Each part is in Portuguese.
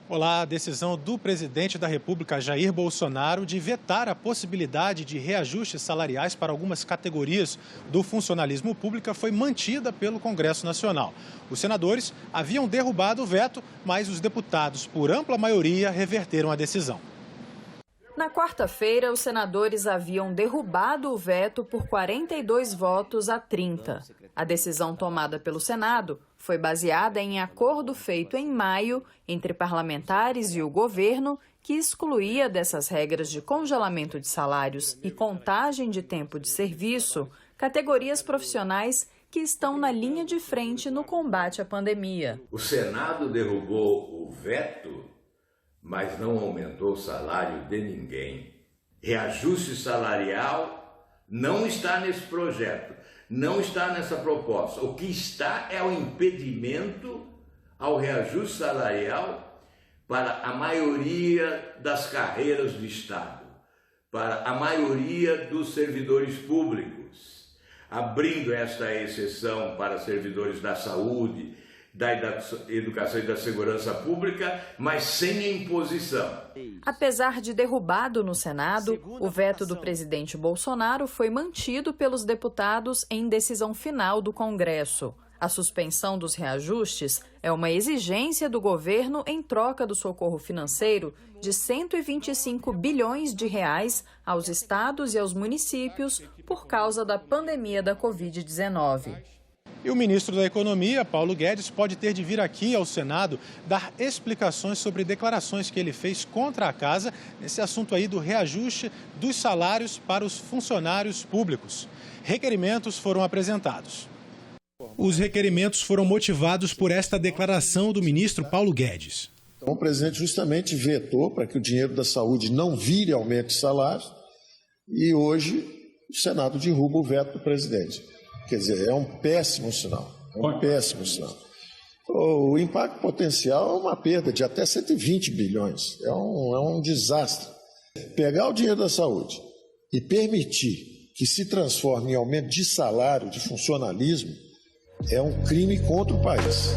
Olá, a decisão do presidente da República, Jair Bolsonaro, de vetar a possibilidade de reajustes salariais para algumas categorias do funcionalismo público foi mantida pelo Congresso Nacional. Os senadores haviam derrubado o veto, mas os deputados, por ampla maioria, reverteram a decisão. Na quarta-feira, os senadores haviam derrubado o veto por 42 votos a 30. A decisão tomada pelo Senado foi baseada em acordo feito em maio entre parlamentares e o governo, que excluía dessas regras de congelamento de salários e contagem de tempo de serviço categorias profissionais que estão na linha de frente no combate à pandemia. O Senado derrubou o veto, mas não aumentou o salário de ninguém. Reajuste salarial não está nesse projeto, não está nessa proposta. O que está é o impedimento ao reajuste salarial para a maioria das carreiras do Estado, para a maioria dos servidores públicos, abrindo esta exceção para servidores da saúde, da educação e da segurança pública, mas sem imposição. Apesar de derrubado no Senado, o veto do presidente Bolsonaro foi mantido pelos deputados em decisão final do Congresso. A suspensão dos reajustes é uma exigência do governo em troca do socorro financeiro de 125 bilhões de reais aos estados e aos municípios por causa da pandemia da Covid-19. E o ministro da Economia, Paulo Guedes, pode ter de vir aqui ao Senado dar explicações sobre declarações que ele fez contra a casa nesse assunto aí do reajuste dos salários para os funcionários públicos. Requerimentos foram apresentados. Os requerimentos foram motivados por esta declaração do ministro Paulo Guedes. Então, o presidente justamente vetou para que o dinheiro da saúde não vire aumento de salário e hoje o Senado derruba o veto do presidente. Quer dizer, é um péssimo sinal, O impacto potencial é uma perda de até 120 bilhões, é um desastre. Pegar o dinheiro da saúde e permitir que se transforme em aumento de salário, de funcionalismo, é um crime contra o país.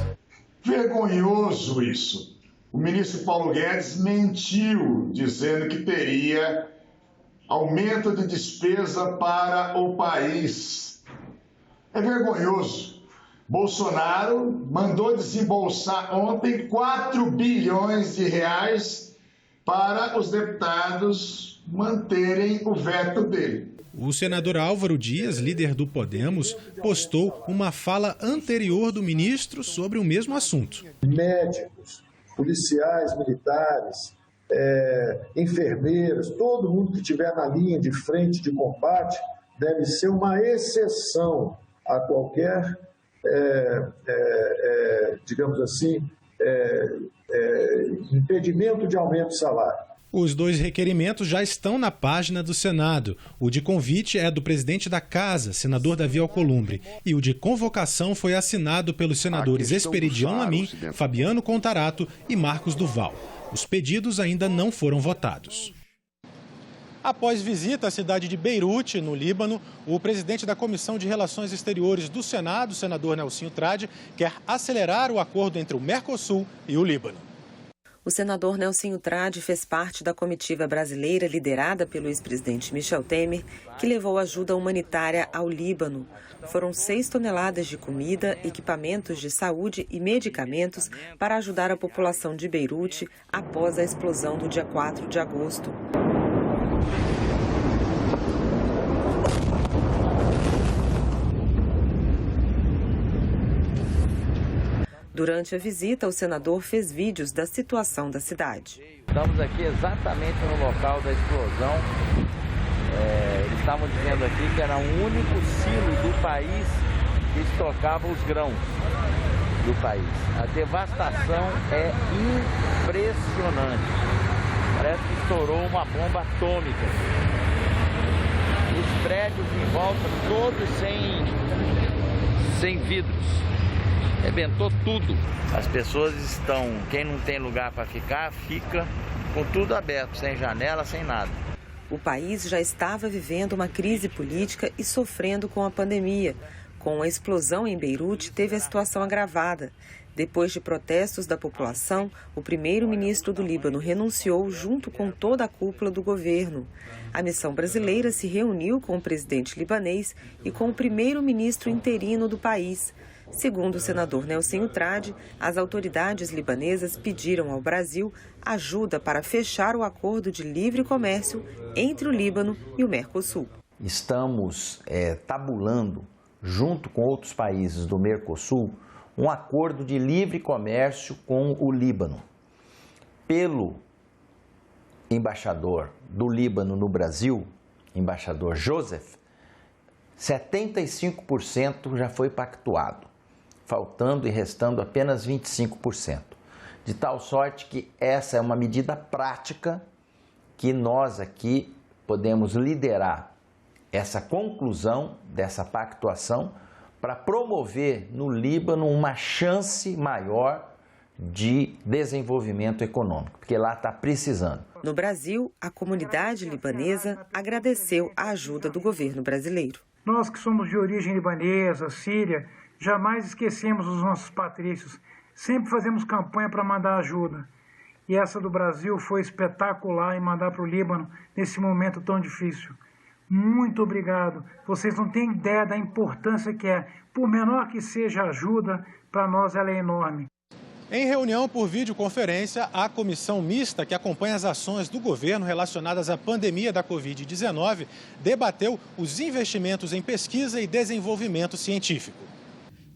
Vergonhoso isso. O ministro Paulo Guedes mentiu, dizendo que teria aumento de despesa para o país. É vergonhoso. Bolsonaro mandou desembolsar ontem 4 bilhões de reais para os deputados manterem o veto dele. O senador Álvaro Dias, líder do Podemos, postou uma fala anterior do ministro sobre o mesmo assunto. Médicos, policiais, militares, enfermeiros, todo mundo que estiver na linha de frente de combate deve ser uma exceção a qualquer, digamos assim, impedimento de aumento de salário. Os dois requerimentos já estão na página do Senado. O de convite é do presidente da Casa, senador Davi Alcolumbre, e o de convocação foi assinado pelos senadores Esperidião Lamin, Fabiano Contarato e Marcos Duval. Os pedidos ainda não foram votados. Após visita à cidade de Beirute, no Líbano, o presidente da Comissão de Relações Exteriores do Senado, senador Nelsinho Trade, quer acelerar o acordo entre o Mercosul e o Líbano. O senador Nelsinho Trade fez parte da comitiva brasileira liderada pelo ex-presidente Michel Temer, que levou ajuda humanitária ao Líbano. Foram 6 toneladas de comida, equipamentos de saúde e medicamentos para ajudar a população de Beirute após a explosão do dia 4 de agosto. Durante a visita, o senador fez vídeos da situação da cidade. Estamos aqui exatamente no local da explosão. Eles estavam dizendo aqui que era o único silo do país que estocava os grãos do país. A devastação é impressionante. Parece que estourou uma bomba atômica. Os prédios em volta, todos sem vidros. Arrebentou tudo. As pessoas estão, quem não tem lugar para ficar, fica com tudo aberto, sem janela, sem nada. O país já estava vivendo uma crise política e sofrendo com a pandemia. Com a explosão em Beirute, teve a situação agravada. Depois de protestos da população, o primeiro-ministro do Líbano renunciou junto com toda a cúpula do governo. A missão brasileira se reuniu com o presidente libanês e com o primeiro-ministro interino do país. Segundo o senador Nelson Utrade, as autoridades libanesas pediram ao Brasil ajuda para fechar o acordo de livre comércio entre o Líbano e o Mercosul. Estamos tabulando, junto com outros países do Mercosul, um acordo de livre comércio com o Líbano. Pelo embaixador do Líbano no Brasil, embaixador Joseph, 75% já foi pactuado, faltando e restando apenas 25%. De tal sorte que essa é uma medida prática que nós aqui podemos liderar essa conclusão dessa pactuação para promover no Líbano uma chance maior de desenvolvimento econômico, porque lá está precisando. No Brasil, a comunidade libanesa agradeceu a ajuda do governo brasileiro. Nós que somos de origem libanesa, síria, jamais esquecemos os nossos patrícios. Sempre fazemos campanha para mandar ajuda. E essa do Brasil foi espetacular em mandar para o Líbano nesse momento tão difícil. Muito obrigado. Vocês não têm ideia da importância que é. Por menor que seja a ajuda, para nós ela é enorme. Em reunião por videoconferência, a comissão mista que acompanha as ações do governo relacionadas à pandemia da Covid-19 debateu os investimentos em pesquisa e desenvolvimento científico.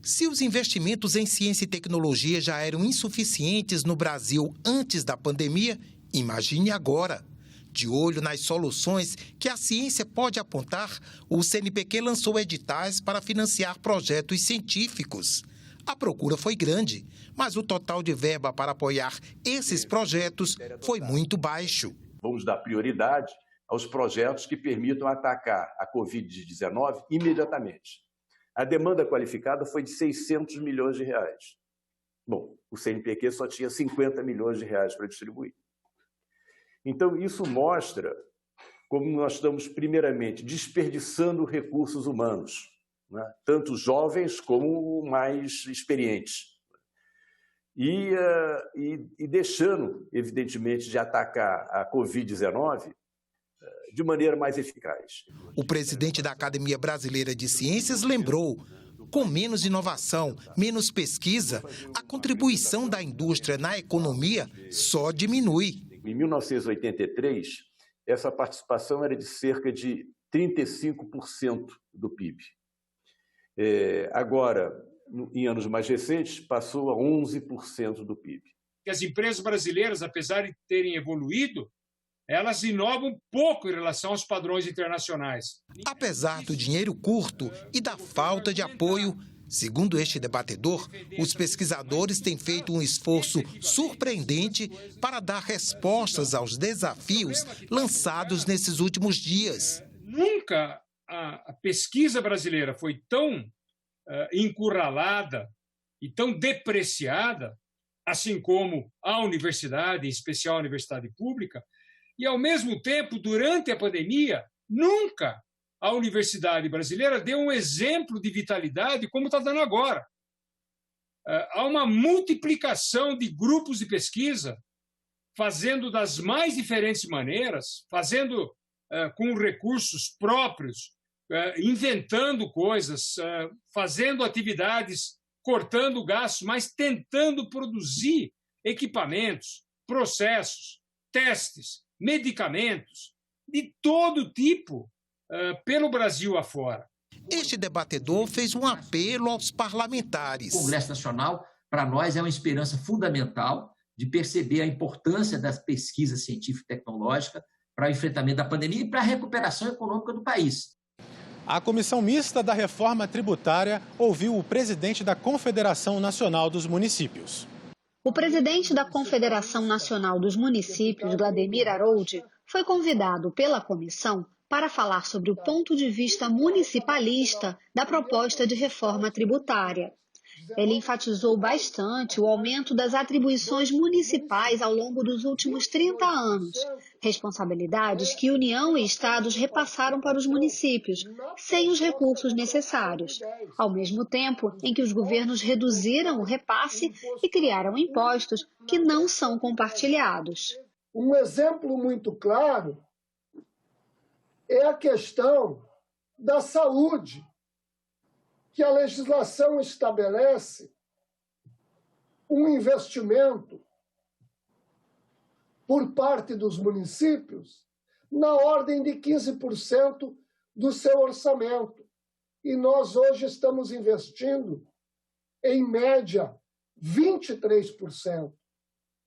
Se os investimentos em ciência e tecnologia já eram insuficientes no Brasil antes da pandemia, imagine agora. De olho nas soluções que a ciência pode apontar, o CNPq lançou editais para financiar projetos científicos. A procura foi grande, mas o total de verba para apoiar esses projetos foi muito baixo. Vamos dar prioridade aos projetos que permitam atacar a Covid-19 imediatamente. A demanda qualificada foi de 600 milhões de reais. Bom, o CNPq só tinha 50 milhões de reais para distribuir. Então, isso mostra como nós estamos, primeiramente, desperdiçando recursos humanos, né? Tanto jovens como mais experientes. E deixando, evidentemente, de atacar a Covid-19 de maneira mais eficaz. O presidente da Academia Brasileira de Ciências lembrou: com menos inovação, menos pesquisa, a contribuição da indústria na economia só diminui. Em 1983, essa participação era de cerca de 35% do PIB. Agora, em anos mais recentes, passou a 11% do PIB. As empresas brasileiras, apesar de terem evoluído, elas inovam pouco em relação aos padrões internacionais. Apesar do dinheiro curto e da falta de apoio, segundo este debatedor, os pesquisadores têm feito um esforço surpreendente para dar respostas aos desafios lançados nesses últimos dias. Nunca a pesquisa brasileira foi tão encurralada e tão depreciada, assim como a universidade, em especial a universidade pública, e, ao mesmo tempo, durante a pandemia, nunca a universidade brasileira deu um exemplo de vitalidade como está dando agora. Há uma multiplicação de grupos de pesquisa, fazendo das mais diferentes maneiras, fazendo com recursos próprios, inventando coisas, fazendo atividades, cortando gastos, mas tentando produzir equipamentos, processos, testes, medicamentos de todo tipo pelo Brasil afora. Este debatedor fez um apelo aos parlamentares. O Congresso Nacional, para nós, é uma esperança fundamental de perceber a importância das pesquisas científicas e tecnológicas para o enfrentamento da pandemia e para a recuperação econômica do país. A Comissão Mista da Reforma Tributária ouviu o presidente da Confederação Nacional dos Municípios. O presidente da Confederação Nacional dos Municípios, Vladimir Aroldi, foi convidado pela comissão para falar sobre o ponto de vista municipalista da proposta de reforma tributária. Ele enfatizou bastante o aumento das atribuições municipais ao longo dos últimos 30 anos, responsabilidades que União e estados repassaram para os municípios, sem os recursos necessários, ao mesmo tempo em que os governos reduziram o repasse e criaram impostos que não são compartilhados. Um exemplo muito claro é a questão da saúde, que a legislação estabelece um investimento por parte dos municípios na ordem de 15% do seu orçamento. E nós hoje estamos investindo, em média, 23%.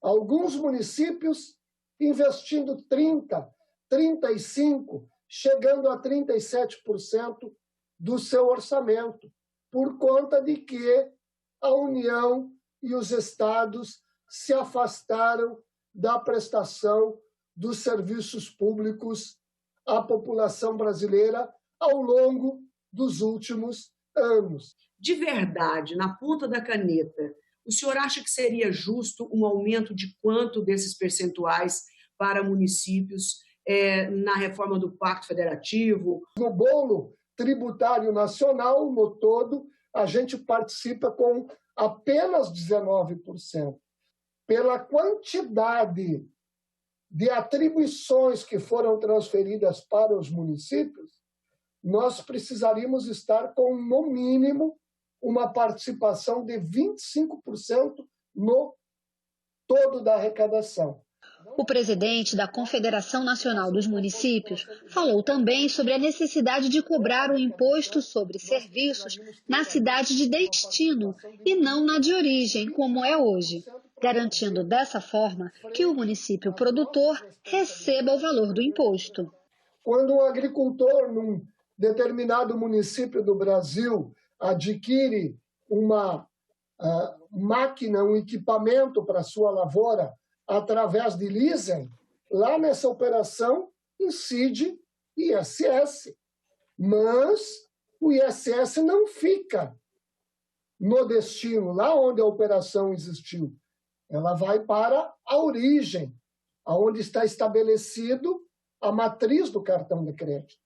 Alguns municípios investindo 30%, 35%, chegando a 37% do seu orçamento, por conta de que a União e os estados se afastaram da prestação dos serviços públicos à população brasileira ao longo dos últimos anos. De verdade, na ponta da caneta, o senhor acha que seria justo um aumento de quanto desses percentuais para municípios na reforma do Pacto Federativo? No bolo tributário nacional, no todo, a gente participa com apenas 19%. Pela quantidade de atribuições que foram transferidas para os municípios, nós precisaríamos estar com, no mínimo, uma participação de 25% no todo da arrecadação. O presidente da Confederação Nacional dos Municípios falou também sobre a necessidade de cobrar o imposto sobre serviços na cidade de destino e não na de origem, como é hoje, garantindo dessa forma que o município produtor receba o valor do imposto. Quando um agricultor num determinado município do Brasil adquire uma máquina, um equipamento para sua lavoura, através de leasing, lá nessa operação incide ISS. Mas o ISS não fica no destino, lá onde a operação existiu. Ela vai para a origem, onde está estabelecido a matriz do cartão de crédito.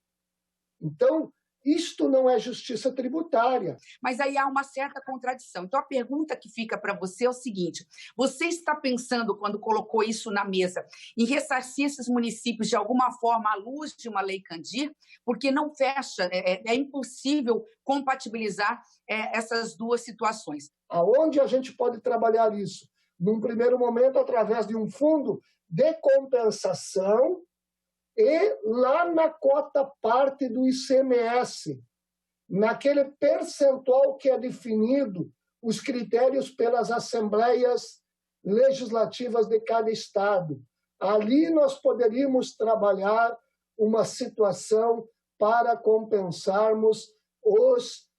Então, isto não é justiça tributária. Mas aí há uma certa contradição. Então, a pergunta que fica para você é o seguinte: você está pensando, quando colocou isso na mesa, em ressarcir esses municípios de alguma forma à luz de uma lei Candir? Porque não fecha, é impossível compatibilizar essas duas situações. Aonde a gente pode trabalhar isso? Num primeiro momento, através de um fundo de compensação, e lá na cota parte do ICMS, naquele percentual que é definido, os critérios pelas assembleias legislativas de cada estado. Ali nós poderíamos trabalhar uma situação para compensarmos os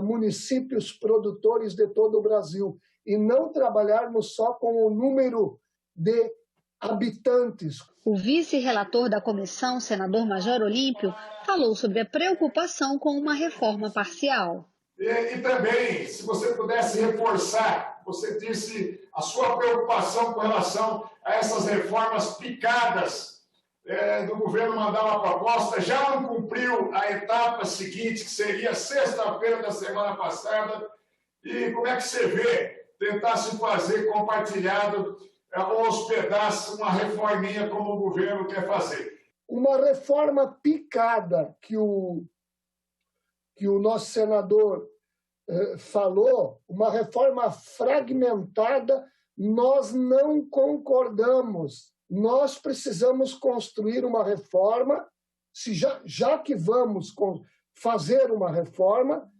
municípios produtores de todo o Brasil e não trabalharmos só com o número de habitantes. O vice-relator da comissão, senador Major Olímpio, falou sobre a preocupação com uma reforma parcial. E também, se você pudesse reforçar, você disse a sua preocupação com relação a essas reformas picadas do governo mandar uma proposta, já não cumpriu a etapa seguinte, que seria sexta-feira da semana passada, e como é que você vê tentar se fazer compartilhado aos pedaços uma reforminha como o governo quer fazer? Uma reforma picada que o nosso senador falou, uma reforma fragmentada, nós não concordamos. Nós precisamos construir uma reforma, já que vamos fazer uma reforma,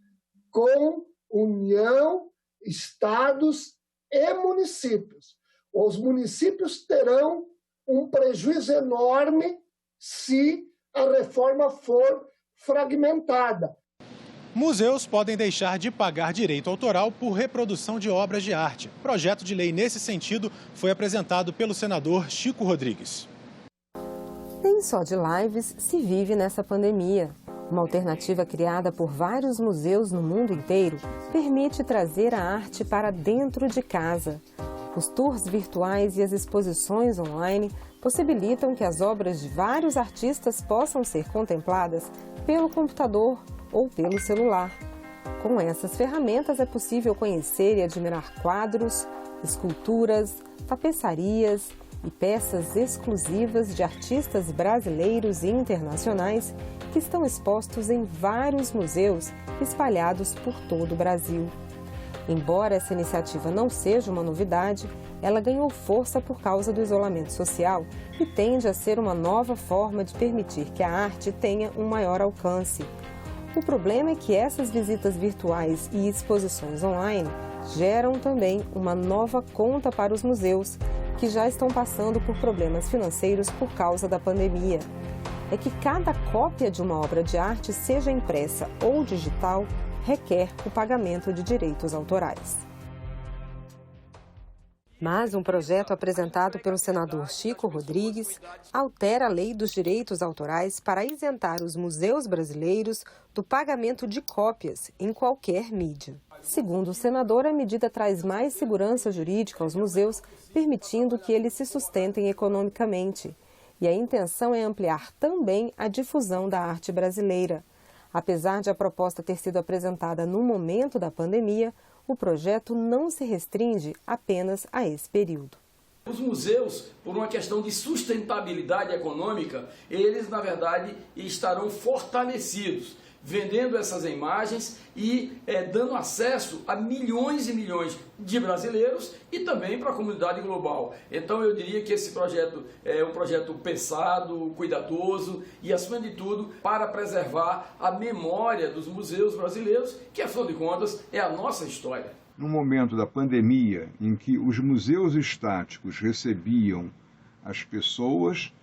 com União, estados e municípios. Os municípios terão um prejuízo enorme se a reforma for fragmentada. Museus podem deixar de pagar direito autoral por reprodução de obras de arte. Projeto de lei nesse sentido foi apresentado pelo senador Chico Rodrigues. Nem só de lives se vive nessa pandemia. Uma alternativa criada por vários museus no mundo inteiro permite trazer a arte para dentro de casa. Os tours virtuais e as exposições online possibilitam que as obras de vários artistas possam ser contempladas pelo computador ou pelo celular. Com essas ferramentas é possível conhecer e admirar quadros, esculturas, tapeçarias e peças exclusivas de artistas brasileiros e internacionais que estão expostos em vários museus espalhados por todo o Brasil. Embora essa iniciativa não seja uma novidade, ela ganhou força por causa do isolamento social e tende a ser uma nova forma de permitir que a arte tenha um maior alcance. O problema é que essas visitas virtuais e exposições online geram também uma nova conta para os museus, que já estão passando por problemas financeiros por causa da pandemia. É que cada cópia de uma obra de arte, seja impressa ou digital, requer o pagamento de direitos autorais. Mas um projeto apresentado pelo senador Chico Rodrigues altera a lei dos direitos autorais para isentar os museus brasileiros do pagamento de cópias em qualquer mídia. Segundo o senador, a medida traz mais segurança jurídica aos museus, permitindo que eles se sustentem economicamente. E a intenção é ampliar também a difusão da arte brasileira. Apesar de a proposta ter sido apresentada no momento da pandemia, o projeto não se restringe apenas a esse período. Os museus, por uma questão de sustentabilidade econômica, eles, na verdade, estarão fortalecidos, vendendo essas imagens e dando acesso a milhões e milhões de brasileiros e também para a comunidade global. Então eu diria que esse projeto é um projeto pensado, cuidadoso e, acima de tudo, para preservar a memória dos museus brasileiros, que, afinal de contas, é a nossa história. No momento da pandemia, em que os museus estáticos recebiam as pessoas,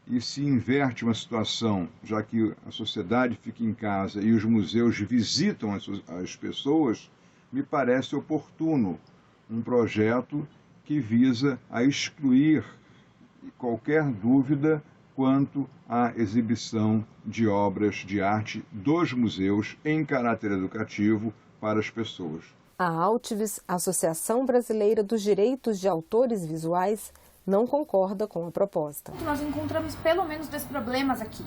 e se inverte uma situação, já que a sociedade fica em casa e os museus visitam as pessoas, me parece oportuno um projeto que visa a excluir qualquer dúvida quanto à exibição de obras de arte dos museus em caráter educativo para as pessoas. A Altivis, Associação Brasileira dos Direitos de Autores Visuais, não concorda com a proposta. Nós encontramos pelo menos 2 problemas aqui.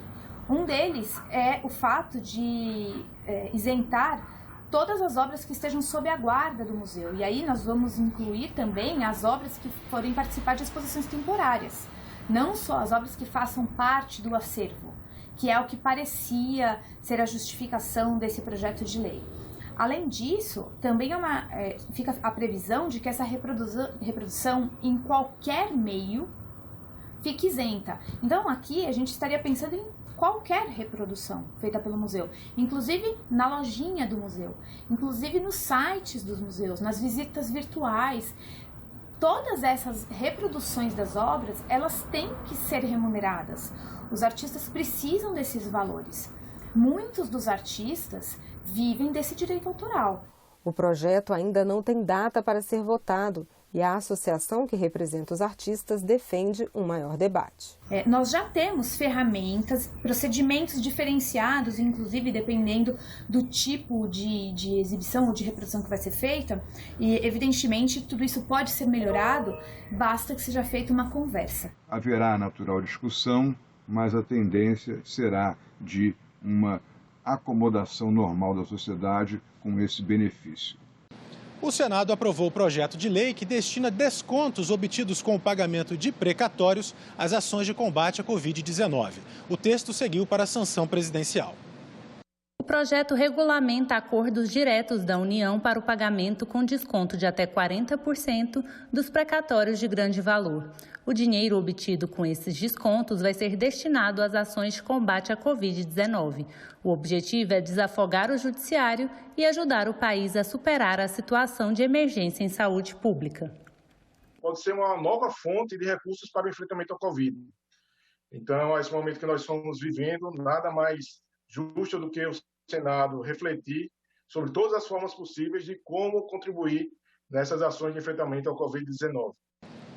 Um deles é o fato de isentar todas as obras que estejam sob a guarda do museu. E aí nós vamos incluir também as obras que forem participar de exposições temporárias. Não só as obras que façam parte do acervo, que é o que parecia ser a justificação desse projeto de lei. Além disso, também fica a previsão de que essa reprodução em qualquer meio fique isenta. Então aqui a gente estaria pensando em qualquer reprodução feita pelo museu, inclusive na lojinha do museu, inclusive nos sites dos museus, nas visitas virtuais. Todas essas reproduções das obras, elas têm que ser remuneradas. Os artistas precisam desses valores. Muitos dos artistas vivem desse direito autoral. O projeto ainda não tem data para ser votado e a associação que representa os artistas defende um maior debate. Nós já temos ferramentas, procedimentos diferenciados, inclusive dependendo do tipo de exibição ou de reprodução que vai ser feita, e evidentemente tudo isso pode ser melhorado, basta que seja feita uma conversa. Haverá natural discussão, mas a tendência será de uma acomodação normal da sociedade com esse benefício. O Senado aprovou o projeto de lei que destina descontos obtidos com o pagamento de precatórios às ações de combate à Covid-19. O texto seguiu para a sanção presidencial. O projeto regulamenta acordos diretos da União para o pagamento com desconto de até 40% dos precatórios de grande valor. O dinheiro obtido com esses descontos vai ser destinado às ações de combate à Covid-19. O objetivo é desafogar o judiciário e ajudar o país a superar a situação de emergência em saúde pública. Pode ser uma nova fonte de recursos para o enfrentamento à Covid. Então, esse momento que nós estamos vivendo, nada mais justo do que o Senado refletir sobre todas as formas possíveis de como contribuir nessas ações de enfrentamento ao Covid-19.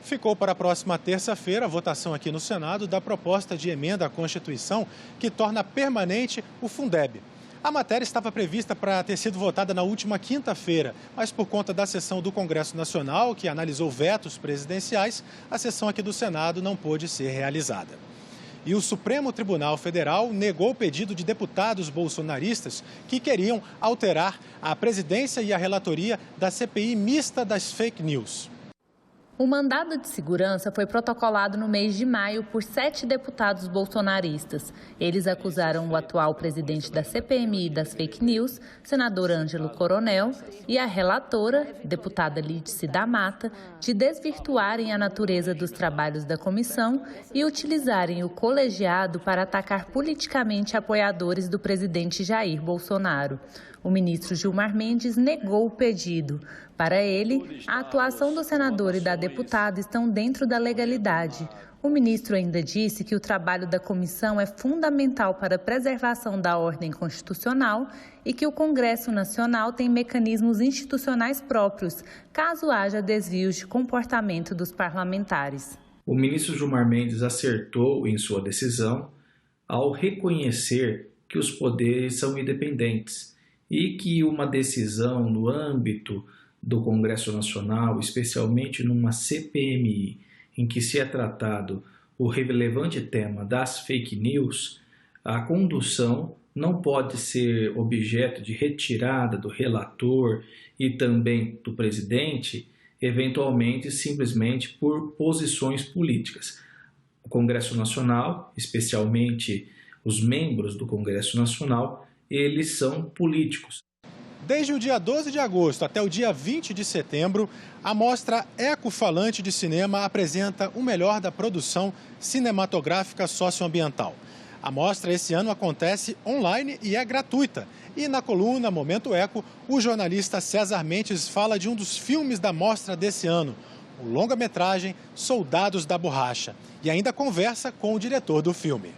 Ficou para a próxima terça-feira a votação aqui no Senado da proposta de emenda à Constituição que torna permanente o Fundeb. A matéria estava prevista para ter sido votada na última quinta-feira, mas por conta da sessão do Congresso Nacional, que analisou vetos presidenciais, a sessão aqui do Senado não pôde ser realizada. E o Supremo Tribunal Federal negou o pedido de deputados bolsonaristas que queriam alterar a presidência e a relatoria da CPI mista das fake news. O mandado de segurança foi protocolado no mês de maio por 7 deputados bolsonaristas. Eles acusaram o atual presidente da CPMI das fake news, senador Ângelo Coronel, e a relatora, deputada Lídice da Mata, de desvirtuarem a natureza dos trabalhos da comissão e utilizarem o colegiado para atacar politicamente apoiadores do presidente Jair Bolsonaro. O ministro Gilmar Mendes negou o pedido. Para ele, a atuação do senador e da deputada estão dentro da legalidade. O ministro ainda disse que o trabalho da comissão é fundamental para a preservação da ordem constitucional e que o Congresso Nacional tem mecanismos institucionais próprios, caso haja desvios de comportamento dos parlamentares. O ministro Gilmar Mendes acertou em sua decisão ao reconhecer que os poderes são independentes e que uma decisão no âmbito do Congresso Nacional, especialmente numa CPMI, em que se é tratado o relevante tema das fake news, a condução não pode ser objeto de retirada do relator e também do presidente, eventualmente simplesmente por posições políticas. O Congresso Nacional, especialmente os membros do Congresso Nacional, eles são políticos. Desde o dia 12 de agosto até o dia 20 de setembro, a mostra Ecofalante de Cinema apresenta o melhor da produção cinematográfica socioambiental. A mostra esse ano acontece online e é gratuita. E na coluna Momento Eco, o jornalista César Mendes fala de um dos filmes da mostra desse ano, o longa-metragem Soldados da Borracha, e ainda conversa com o diretor do filme.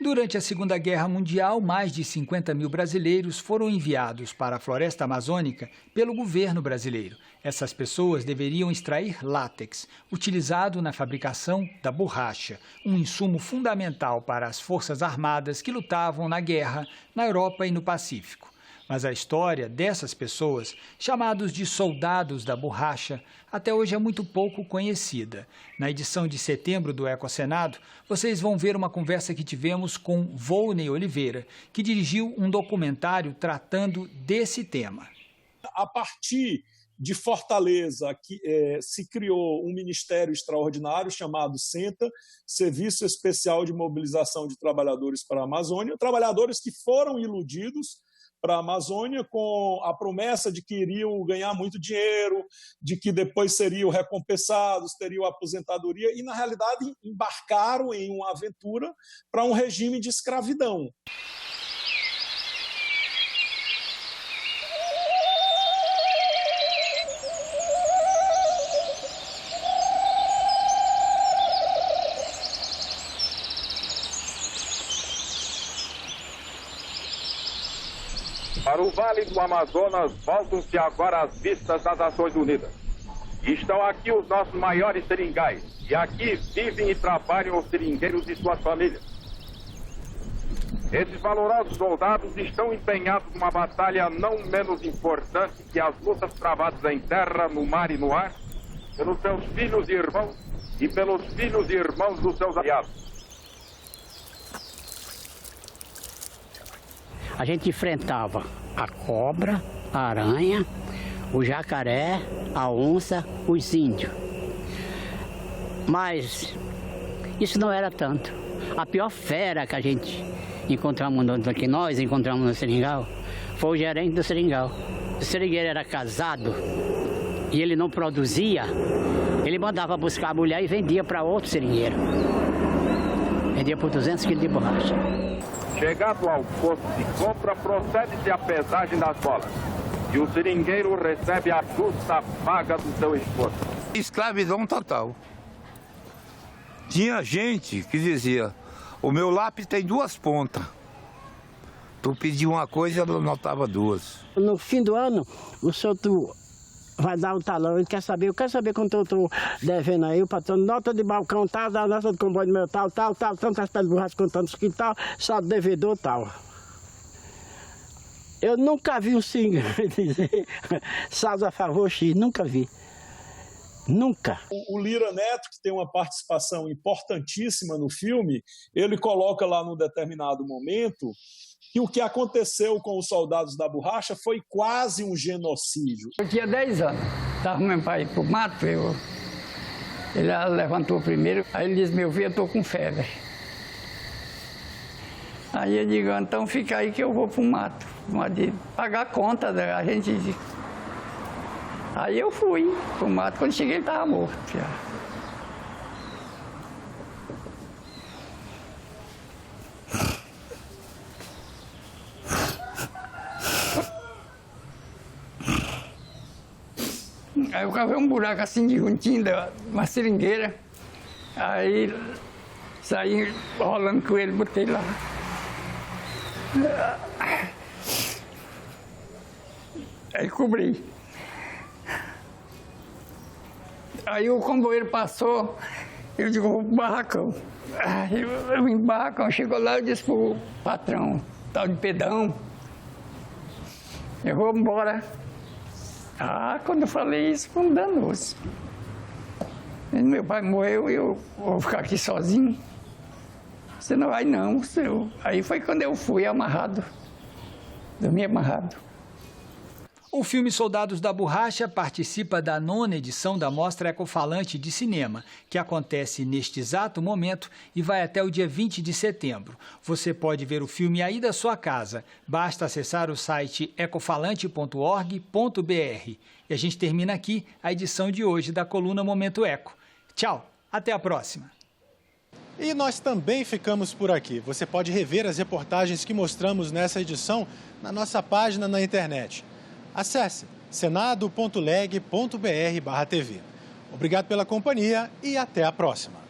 Durante a Segunda Guerra Mundial, mais de 50 mil brasileiros foram enviados para a floresta amazônica pelo governo brasileiro. Essas pessoas deveriam extrair látex, utilizado na fabricação da borracha, um insumo fundamental para as forças armadas que lutavam na guerra na Europa e no Pacífico. Mas a história dessas pessoas, chamados de soldados da borracha, até hoje é muito pouco conhecida. Na edição de setembro do Ecosenado, vocês vão ver uma conversa que tivemos com Volney Oliveira, que dirigiu um documentário tratando desse tema. A partir de Fortaleza, se criou um ministério extraordinário chamado SENTA, Serviço Especial de Mobilização de Trabalhadores para a Amazônia, trabalhadores que foram iludidos para a Amazônia com a promessa de que iriam ganhar muito dinheiro, de que depois seriam recompensados, teriam aposentadoria, e na realidade embarcaram em uma aventura para um regime de escravidão. Para o Vale do Amazonas, voltam-se agora as vistas das Nações Unidas. Estão aqui os nossos maiores seringais, e aqui vivem e trabalham os seringueiros e suas famílias. Esses valorosos soldados estão empenhados numa batalha não menos importante que as lutas travadas em terra, no mar e no ar, pelos seus filhos e irmãos e pelos filhos e irmãos dos seus aliados. A gente enfrentava a cobra, a aranha, o jacaré, a onça, os índios. Mas isso não era tanto. A pior fera que a gente nós encontramos no seringal, foi o gerente do seringal. O seringueiro era casado e ele não produzia, ele mandava buscar a mulher e vendia para outro seringueiro. Vendia por 200 quilos de borracha. Chegado ao posto de compra, procede-se a pesagem das bolas. E o seringueiro recebe a justa paga do seu esforço. Escravidão total. Tinha gente que dizia, o meu lápis tem 2 pontas. Tu pedia uma coisa, eu notava 2. No fim do ano, o solto vai dar o talão, ele quer saber, eu quero saber quanto eu estou devendo aí, o patrão, nota de balcão tal, nota de comboio do meu tal, tantas pedras de borracha contando isso que tal, só devedor tal. Eu nunca vi um senhor dizer saldo a favor X, nunca vi. Nunca. O Lira Neto, que tem uma participação importantíssima no filme, ele coloca lá num determinado momento que o que aconteceu com os soldados da borracha foi quase um genocídio. Eu tinha 10 anos, estava meu pai para o mato, ele levantou primeiro, aí ele disse, meu filho, eu estou com febre. Aí eu digo, então fica aí que eu vou para o mato, pagar a conta da gente. Aí eu fui para o mato, quando cheguei ele estava morto. Aí eu cavei um buraco assim de juntinho, uma seringueira. Aí saí rolando com ele, botei lá. Aí cobri. Aí o comboeiro passou, eu digo, vou pro barracão. Aí eu vim pro barracão, chegou lá, eu disse pro patrão, tal de Pedão, eu vou embora. Quando eu falei isso, foi um danoso. Meu pai morreu e eu vou ficar aqui sozinho. Você não vai não, seu. Aí foi quando eu fui amarrado, dormi amarrado. O filme Soldados da Borracha participa da 9ª edição da Mostra Ecofalante de Cinema, que acontece neste exato momento e vai até o dia 20 de setembro. Você pode ver o filme aí da sua casa. Basta acessar o site ecofalante.org.br. E a gente termina aqui a edição de hoje da coluna Momento Eco. Tchau, até a próxima. E nós também ficamos por aqui. Você pode rever as reportagens que mostramos nessa edição na nossa página na internet. Acesse senado.leg.br/TV. Obrigado pela companhia e até a próxima.